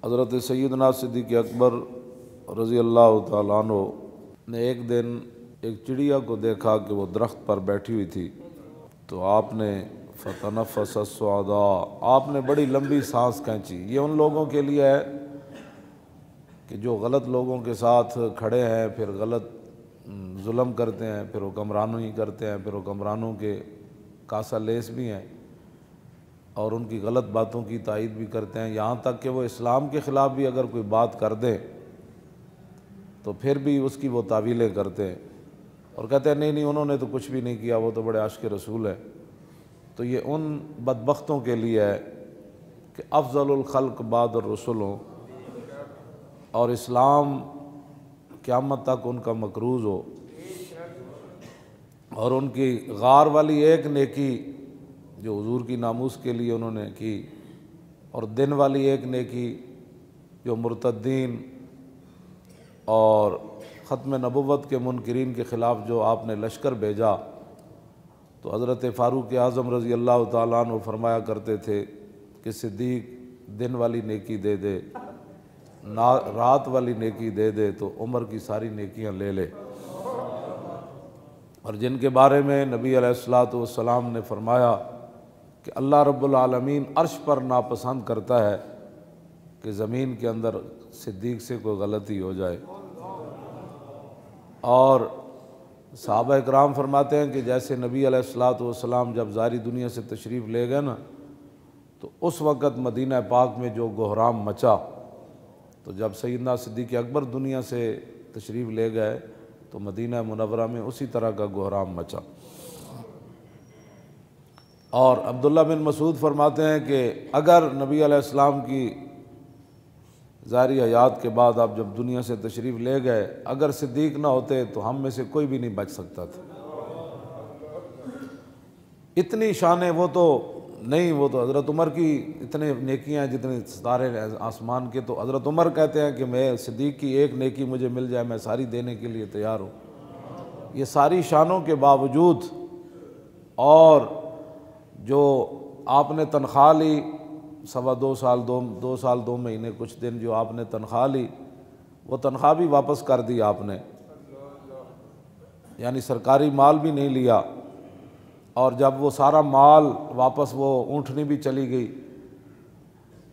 حضرت سیدنا صدیق اکبر رضی اللہ تعالیٰ عنہ نے ایک دن ایک چڑیا کو دیکھا کہ وہ درخت پر بیٹھی ہوئی تھی، تو آپ نے فتنفس الصعداء، آپ نے بڑی لمبی سانس کھینچی۔ یہ ان لوگوں کے لیے ہے کہ جو غلط لوگوں کے ساتھ کھڑے ہیں، پھر غلط ظلم کرتے ہیں، پھر حکمرانوں ہی کرتے ہیں، پھر حکمرانوں کے کاسہ لیس بھی ہیں اور ان کی غلط باتوں کی تائید بھی کرتے ہیں، یہاں تک کہ وہ اسلام کے خلاف بھی اگر کوئی بات کر دیں تو پھر بھی اس کی وہ تعویلیں کرتے ہیں اور کہتے ہیں نہیں انہوں نے تو کچھ بھی نہیں کیا، وہ تو بڑے عاشق رسول ہیں۔ تو یہ ان بدبختوں کے لیے ہے کہ افضل الخلق بعد الرسل ہوں اور اسلام قیامت تک ان کا مکروز ہو، اور ان کی غار والی ایک نیکی جو حضور کی ناموس کے لیے انہوں نے کی، اور دن والی ایک نیکی جو مرتدین اور ختم نبوت کے منکرین کے خلاف جو آپ نے لشکر بھیجا، تو حضرت فاروق اعظم رضی اللہ تعالیٰ عنہ فرمایا کرتے تھے کہ صدیق دن والی نیکی دے دے، رات والی نیکی دے دے تو عمر کی ساری نیکیاں لے لے۔ اور جن کے بارے میں نبی علیہ الصلوۃ والسلام نے فرمایا کہ اللہ رب العالمین عرش پر ناپسند کرتا ہے کہ زمین کے اندر صدیق سے کوئی غلطی ہو جائے۔ اور صحابہ اکرام فرماتے ہیں کہ جیسے نبی علیہ الصلوۃ والسلام جب ظاہری دنیا سے تشریف لے گئے نا، تو اس وقت مدینہ پاک میں جو گہرام مچا، تو جب سیدنا صدیق اکبر دنیا سے تشریف لے گئے تو مدینہ منورہ میں اسی طرح کا گہرام مچا۔ اور عبداللہ بن مسعود فرماتے ہیں کہ اگر نبی علیہ السلام کی ظاہری حیات کے بعد آپ جب دنیا سے تشریف لے گئے، اگر صدیق نہ ہوتے تو ہم میں سے کوئی بھی نہیں بچ سکتا تھا۔ اتنی شانیں وہ تو نہیں، وہ تو حضرت عمر کی اتنے نیکیاں جتنے ستارے آسمان کے، تو حضرت عمر کہتے ہیں کہ میں صدیق کی ایک نیکی مجھے مل جائے میں ساری دینے کے لیے تیار ہوں۔ یہ ساری شانوں کے باوجود اور جو آپ نے تنخواہ لی دو سال 2 مہینے کچھ دن جو آپ نے تنخواہ لی، وہ تنخواہ بھی واپس کر دی آپ نے، یعنی سرکاری مال بھی نہیں لیا، اور جب وہ سارا مال واپس، وہ اونٹنی بھی چلی گئی۔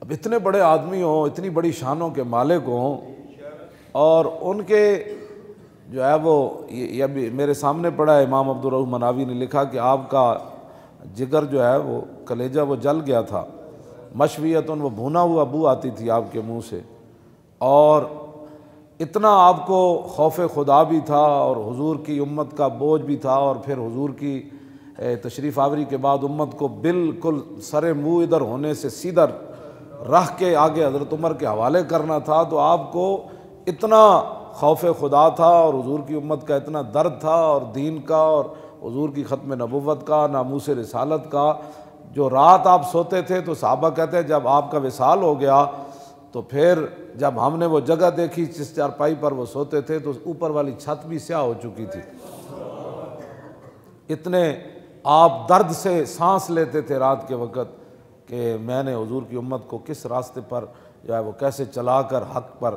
اب اتنے بڑے آدمی ہوں، اتنی بڑی شانوں کے مالک ہوں، اور ان کے جو ہے وہ یہ بھی میرے سامنے پڑا ہے، امام عبدالرؤف مناوی نے لکھا کہ آپ کا جگر جو ہے وہ کلیجہ وہ جل گیا تھا، مشویتن وہ بھونا ہوا بو آتی تھی آپ کے منہ سے، اور اتنا آپ کو خوف خدا بھی تھا اور حضور کی امت کا بوجھ بھی تھا، اور پھر حضور کی تشریف آوری کے بعد امت کو بالکل سر منہ ادھر ہونے سے سیدھا رکھ کے آگے حضرت عمر کے حوالے کرنا تھا، تو آپ کو اتنا خوف خدا تھا اور حضور کی امت کا اتنا درد تھا، اور دین کا اور حضور کی ختم نبوت کا، ناموس رسالت کا۔ جو رات آپ سوتے تھے تو صحابہ کہتے ہیں جب آپ کا وصال ہو گیا تو پھر جب ہم نے وہ جگہ دیکھی جس چارپائی پر وہ سوتے تھے تو اوپر والی چھت بھی سیاہ ہو چکی تھی، اتنے آپ درد سے سانس لیتے تھے رات کے وقت کہ میں نے حضور کی امت کو کس راستے پر جو ہے وہ کیسے چلا کر حق پر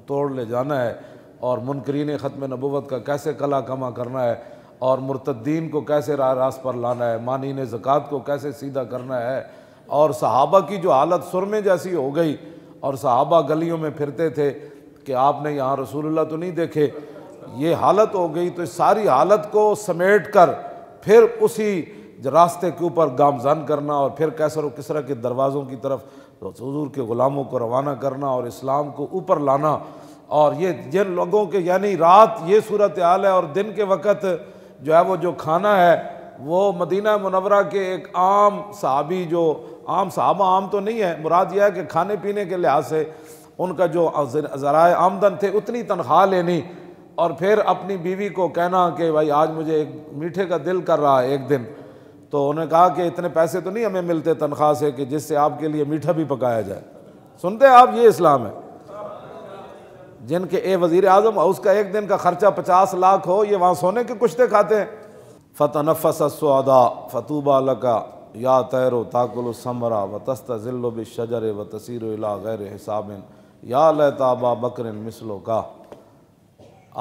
توڑ لے جانا ہے، اور منکرین ختم نبوت کا کیسے کلا کما کرنا ہے، اور مرتدین کو کیسے راہ راست پر لانا ہے، مانعین زکوٰۃ کو کیسے سیدھا کرنا ہے۔ اور صحابہ کی جو حالت سرمے جیسی ہو گئی، اور صحابہ گلیوں میں پھرتے تھے کہ آپ نے یہاں رسول اللہ تو نہیں دیکھے، یہ حالت ہو گئی۔ تو اس ساری حالت کو سمیٹ کر پھر اسی راستے کے اوپر گامزن کرنا، اور پھر کیسر و کسرا کے دروازوں کی طرف حضور کے غلاموں کو روانہ کرنا اور اسلام کو اوپر لانا۔ اور یہ جن لوگوں کے یعنی رات یہ صورتحال ہے، اور دن کے وقت جو ہے وہ جو کھانا ہے وہ مدینہ منورہ کے ایک عام صحابی، جو عام صحابہ عام تو نہیں ہے، مراد یہ ہے کہ کھانے پینے کے لحاظ سے ان کا جو ذرائع آمدن تھے اتنی تنخواہ لینی، اور پھر اپنی بیوی کو کہنا کہ بھائی آج مجھے ایک میٹھے کا دل کر رہا ہے ایک دن، تو انہوں نے کہا کہ اتنے پیسے تو نہیں ہمیں ملتے تنخواہ سے کہ جس سے آپ کے لیے میٹھا بھی پکایا جائے۔ سنتے ہیں آپ، یہ اسلام ہے۔ جن کے وزیر اعظم اس کا ایک دن کا خرچہ 50 لاکھ ہو، یہ وہاں سونے کے کشتے کھاتے ہیں۔ فتنفس الصعداء فطوبى لك یا طیر تاکل الثمر وتستظل بالشجر وتسیر الی غیر حساب یا لیت ابا بکر مثلو کا۔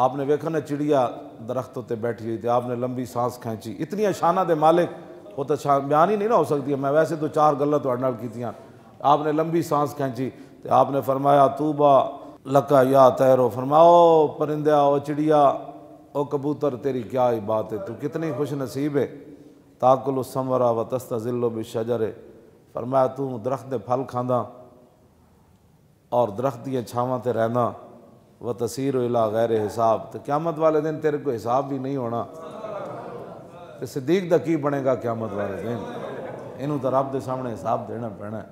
آپ نے دیکھا نا چڑیا درختوں تے بیٹھی ہوئی تھی، آپ نے لمبی سانس کھینچی، اتنی شانہ دے مالک وہ تو بیان ہی نہیں نہ ہو سکتی، میں ویسے تو 4 گلاں تو نال کیتیاں، آپ نے لمبی سانس کھینچی تو آپ نے فرمایا طوبیٰ لکا یا طیرو، فرماؤ پرندہ او چڑیا او کبوتر تیری کیا ہی بات ہے، تو کتنی خوش نصیب ہے، تاکل الثمر وتستظل بالشجر، فرمایا تو درخت دے پھل کھاندا اور درخت دی چھاواں تے رہنا، وتسیر الی غیر حساب، تو قیامت والے دن تیرے کو حساب بھی نہیں ہونا، تے صدیق دا کی بنے گا قیامت والے دن، انہوں تو رب دے سامنے حساب دینا پینا ہے۔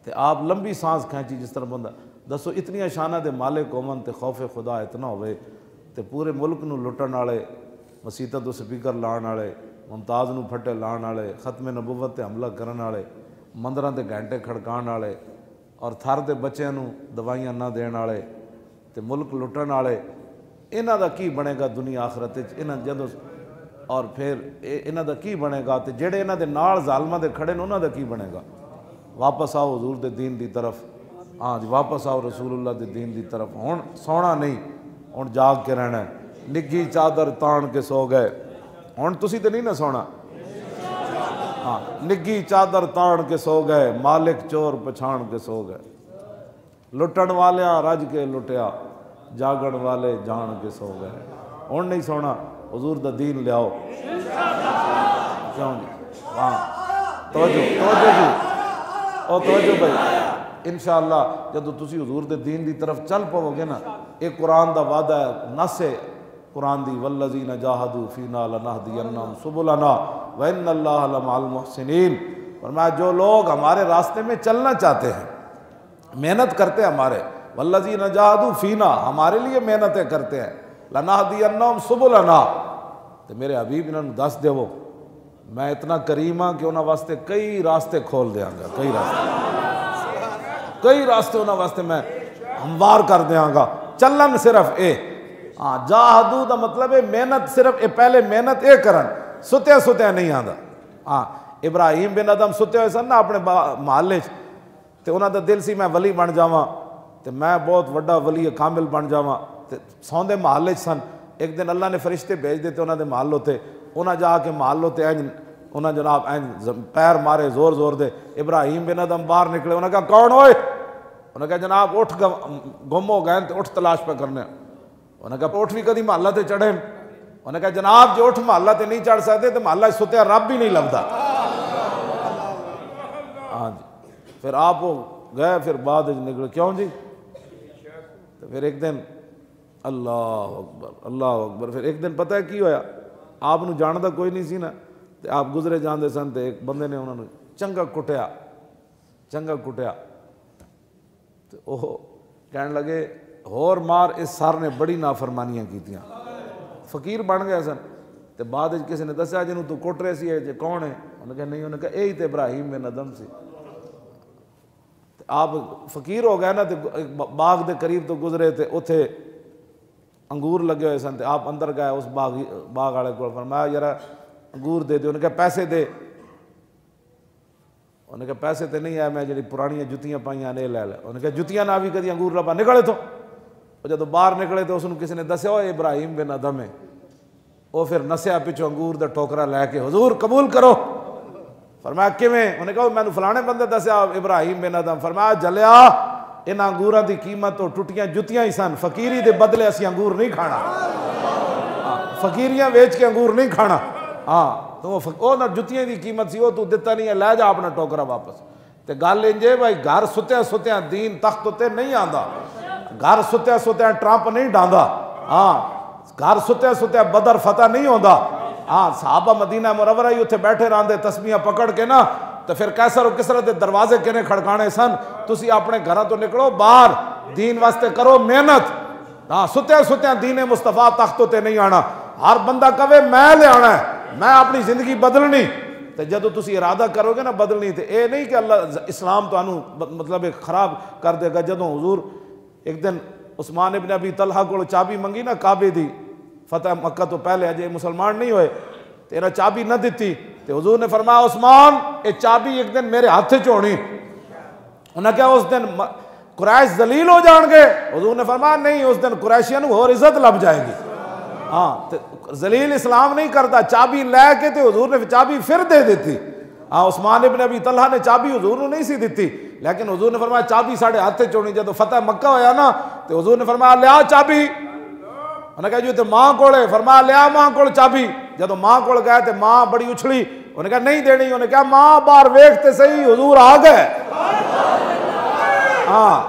تے آپ لمبی سانس کھینچی جس طرح بندہ دسو اتنی شانہ دے مالک ہومن تے خوف خدا اتنا ہوئے تے پورے ملک نو لٹن والے، مسیتاں تو سپیکر لان والے، ممتاز نو پھٹے لان والے، ختم نبوت تے حملہ کرن والے، مندراں تے گھنٹے کھڑکان والے، اور تھر دے بچیاں نو دوائیاں نہ دین والے تے ملک لٹن والے، انہاں دا کی بنے گا دنیا آخرت وچ، انہاں جدوں اور پھر انہاں دا کی بنے گا، تے جڑے انہاں دے نال ظالماں دے کھڑے نے انہاں دا کی بنے گا۔ واپس آؤ حضور دے دین دی طرف، ہاں جی واپس آؤ رسول اللہ دے دین دی طرف، ہن سونا نہیں، ہن جاگ کے رہنا ہے، نگھی چادر تان کے سو گئے، ہن تسی تے نہیں نہ سونا، ہاں نگھی چادر تان کے سو گئے، مالک چور پچھان کے سو گئے، لٹن والیاں رج کے لٹیا، جاگن والے جان کے سو گئے، ہن نہیں سونا، حضور دا دین لیاؤ، کیوں جی ہاں توجہ جی، او توجہ بھائی، انشاءاللہ جدو تسی حضور دے دین دی طرف چل پاؤ گے نا، ایک قرآن دا وعدہ ہے، نص ہے قرآن دی، والذین جاہدوا فینا لنہدینہم سبلنا وان اللہ لمع المحسنین، فرمایا جو لوگ ہمارے راستے میں چلنا چاہتے ہیں، محنت کرتے ہیں ہمارے، والذین جاہدوا فینا، ہمارے لیے محنتیں کرتے ہیں، لنہدینہم سبلنا، تو میرے حبیب انہوں نے دس دے وہ میں اتنا کریم ہاں کہ انہوں واسطے کئی راستے کھول دیاں گا، کئی راستے انہوں واسطے میں ہموار کر دیاں گا، چلن صرف اے، ہاں جاہدو دا مطلب ہے محنت، صرف اے پہلے محنت اے کرن، ستیا نہیں آندا، ہاں ابراہیم بن ادم ستے ہوئے سن نا اپنے محلے تے انہوں دا دل سی میں ولی بن جاواں تے میں بہت وڈا ولی کامل بن جاواں تے سوندے محلے سن، ایک دن اللہ نے فرشتے بھیج دیتے انہوں دے محل ہوتے، انہاں جا کے محل ہوتے انہاں جناب پیر مارے زور دے، ابراہیم بن ادم باہر نکلے، انہوں نے کہا کون ہوئے؟ انہوں نے کہا جناب اٹھ گم ہو گئے تو اٹھ تلاش پہ کرنے، انہوں نے کہا اٹھ بھی کدی محلہ تے چڑھے، انہوں نے کہا جناب جو اٹھ محلہ تے نہیں چڑھ سکتے تو محلہ ستیا رب بھی نہیں لبدا، ہاں جی پھر آپ گئے، پھر بعد نکلے، کیوں جی؟ تو پھر ایک دن اللہ اکبر، پھر ایک دن پتہ ہے کی ہویا، آپ نو جاندہ کوئی نہیں سی نا، تے آپ گزرے جاندے سن تے ایک بندے نے انہوں نے چنگا کٹیا، تے وہ کہنے لگے ہور مار اس سر نے بڑی نافرمانیاں کیتیاں، فقیر بن گئے سن، تے بعد کسی نے دسیا جنہوں تو کٹ رہے سی جے کون ہے؟ انہوں نے کہا نہیں، انہوں نے کہا یہی تے ابراہیم بن ادم سی، آپ فقیر ہو گئے نا، تے باغ دے قریب تو گزرے تے اتھے انگور لگے ہوئے سن، تے آپ اندر گئے اس باغ والے کو، فرمایا یار انگور دے دے، انہوں نے کہا پیسے دے، انہوں نے کہا پیسے تے نہیں ہے، میں جڑی پرانی جتیاں پائیاں نے لے لے، انہوں نے کہا جتیاں نہ بھی کدی انگور لبا، نکلے تو جب باہر نکلے تو اس نے کسی نے دسیا وہ ابراہیم بن ادم ہے، وہ پھر نسیا پچھو انگور دا ٹوکرا لے کے حضور قبول کرو، فرمایا کیویں؟ انہوں نے کہا میں نے فلانے بندے دسیا ابراہیم بن ادم، فرمایا جلیا ان انگوراں دی قیمت تو ٹوٹیاں جتیاں ہی سن، فقیری دے بدلے اسی انگور نہیں کھانا، فقیریاں ویچ کے انگور نہیں کھانا، ہاں تو وہ جتیاں دی قیمت سی، وہ تو دیتا نہیں ہے، لے جا اپنا ٹوکرا واپس، تے گل انجے بھائی گھر ستیا دین تخت تے نہیں آندا، گھر ستیا ٹرمپ نہیں ڈاندا، ہاں گھر ستیا بدر فتح نہیں ہوندا، ہاں صحابہ مدینہ منورہ ہی اتنے بیٹھے رہندے تسبیحاں پکڑ کے نا، تو پھر کیسر و کسرا دے دروازے کنے کھڑکانے سن، تسی اپنے گھراں تو نکلو باہر، دین واسطے کرو محنت، ہاں ستیا دین مصطفیٰ تختوں تے نہیں آنا، ہر بندہ کہے میں لے آنا ہے، میں اپنی زندگی بدلنی، تو جدو تسی ارادہ کرو گے نا بدلنی، تو اے نہیں کہ اللہ اسلام تو مطلب خراب کر دے گا۔ جدو حضور ایک دن عثمان ابن ابی طلحہ کو چابی منگی نا کعبے دی، فتح مکہ تو پہلے اجے مسلمان نہیں ہوئے، تیرا چابی نہ دیتی، تو حضور نے فرمایا عثمان یہ چابی ایک دن میرے ہاتھ سے ہونی. انہیں کیا اس دن قریش ذلیل ہو جان گے؟ حضور نے فرمایا نہیں، اس دن قریشیاں کو اور عزت لب جائے گی. ہاں ذلیل اسلام نہیں کرتا. چابی لے کے تے حضور نے چابی پھر دے دیتی. عثمان ابن ابی طلحہ نے چابی حضور نے نہیں سی دیتی، لیکن حضور نے فرمایا چابی ساڑھے ہاتھ چونی. جب فتح مکہ ہویا نا تو حضور نے فرمایا لیا چابی. انہیں کہا جو تے ماں کولے، فرمایا لیا ماں کول چابی. جب ماں کول گئے تے ماں بڑی اچھلی، انہیں کہا نہیں دینی. انہیں کہا ماں باہر ویکھتے صحیح حضور آ گئے. ہاں